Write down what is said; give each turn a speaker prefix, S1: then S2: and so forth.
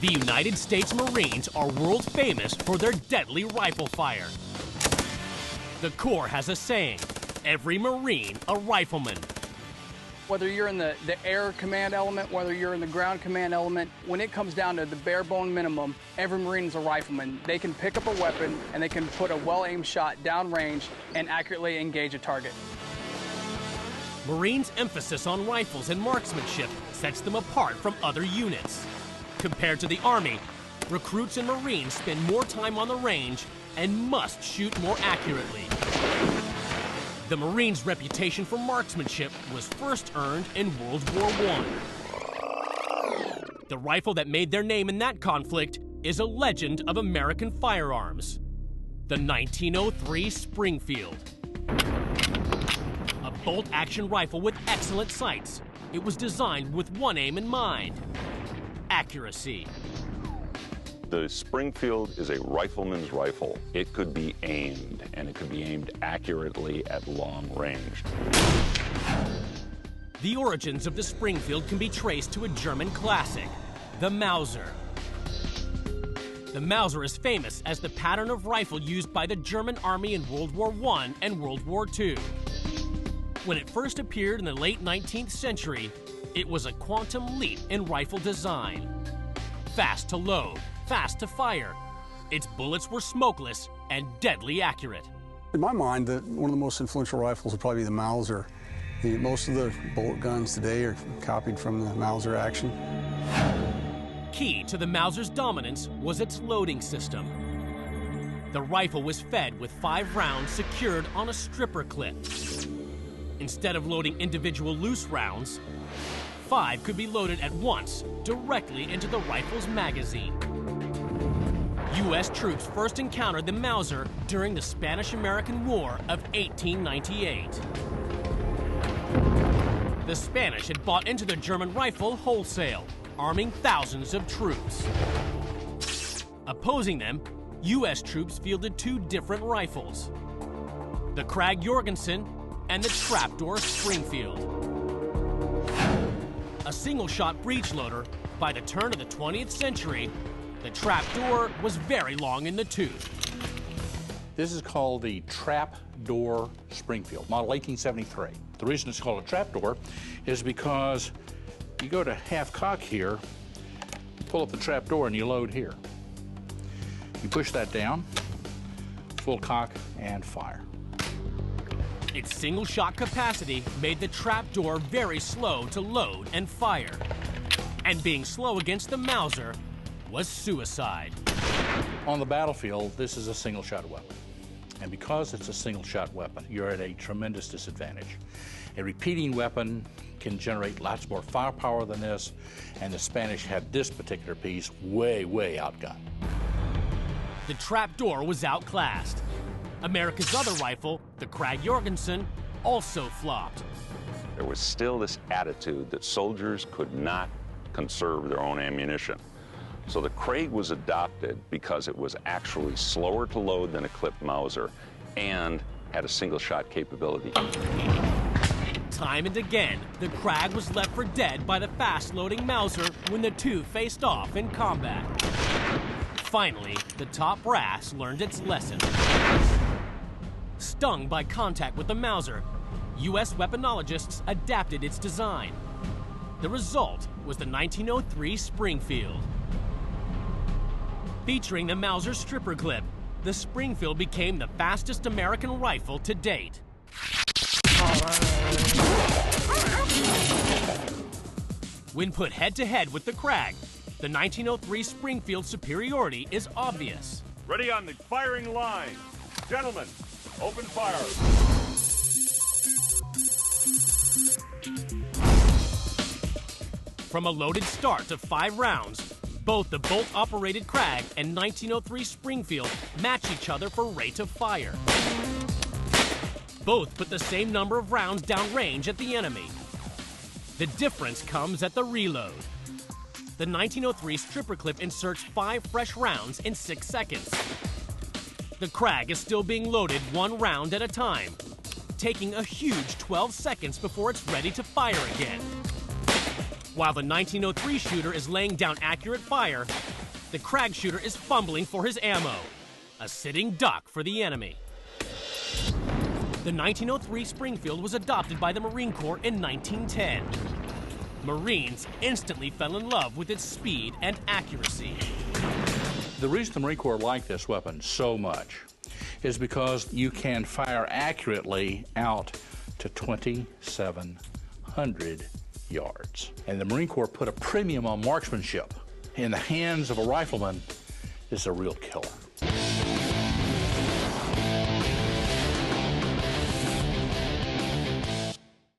S1: The United States Marines are world famous for their deadly rifle fire. The Corps has a saying, every Marine a rifleman.
S2: Whether you're in the air command element, whether you're in the ground command element, when it comes down to the bare bone minimum, every Marine is a rifleman. They can pick up a weapon and they can put a well-aimed shot downrange and accurately engage a target.
S1: Marines' emphasis on rifles and marksmanship sets them apart from other units. Compared to the Army, recruits and Marines spend more time on the range and must shoot more accurately. The Marines' reputation for marksmanship was first earned in World War I. The rifle that made their name in that conflict is a legend of American firearms, the 1903 Springfield. A bolt-action rifle with excellent sights, it was designed with one aim in mind: accuracy.
S3: The Springfield is a rifleman's rifle. It could be aimed, and it could be aimed accurately at long range.
S1: The origins of the Springfield can be traced to a German classic, the Mauser. The Mauser is famous as the pattern of rifle used by the German Army in World War I and World War II. When it first appeared in the late 19th century, it was a quantum leap in rifle design. Fast to load, fast to fire. Its bullets were smokeless and deadly accurate.
S4: In my mind, one of the most influential rifles would probably be the Mauser. Most of the bullet guns today are copied from the Mauser action.
S1: Key to the Mauser's dominance was its loading system. The rifle was fed with 5 rounds secured on a stripper clip. Instead of loading individual loose rounds, 5 could be loaded at once directly into the rifle's magazine. U.S. troops first encountered the Mauser during the Spanish-American War of 1898. The Spanish had bought into the German rifle wholesale, arming thousands of troops. Opposing them, U.S. troops fielded 2 different rifles: the Krag-Jorgensen and the trapdoor Springfield. A single-shot breech loader, by the turn of the 20th century, the trapdoor was very long in the tooth.
S5: This is called the trapdoor Springfield, model 1873. The reason it's called a trapdoor is because you go to half cock here, pull up the trapdoor, and you load here. You push that down, full cock, and fire.
S1: Its single-shot capacity made the trapdoor very slow to load and fire. And being slow against the Mauser was suicide.
S5: On the battlefield, this is a single-shot weapon. And because it's a single-shot weapon, you're at a tremendous disadvantage. A repeating weapon can generate lots more firepower than this, and the Spanish had this particular piece way, way outgunned.
S1: The trapdoor was outclassed. America's other rifle, the Krag-Jorgensen, also flopped.
S3: There was still this attitude that soldiers could not conserve their own ammunition. So the Krag was adopted because it was actually slower to load than a clipped Mauser and had a single-shot capability.
S1: Time and again, the Krag was left for dead by the fast-loading Mauser when the two faced off in combat. Finally, the top brass learned its lesson. Stung by contact with the Mauser, U.S. weaponologists adapted its design. The result was the 1903 Springfield. Featuring the Mauser stripper clip, the Springfield became the fastest American rifle to date. When put head-to-head with the Krag, the 1903 Springfield superiority is obvious.
S6: Ready on the firing line. Gentlemen, open fire.
S1: From a loaded start to 5 rounds, both the bolt-operated Krag and 1903 Springfield match each other for rate of fire. Both put the same number of rounds downrange at the enemy. The difference comes at the reload. The 1903 stripper clip inserts 5 fresh rounds in 6 seconds. The Krag is still being loaded 1 round at a time, taking a huge 12 seconds before it's ready to fire again. While the 1903 shooter is laying down accurate fire, the Krag shooter is fumbling for his ammo. A sitting duck for the enemy. The 1903 Springfield was adopted by the Marine Corps in 1910. Marines instantly fell in love with its speed and accuracy.
S5: The reason the Marine Corps liked this weapon so much is because you can fire accurately out to 2,700 yards. And the Marine Corps put a premium on marksmanship. In the hands of a rifleman, this is a real killer.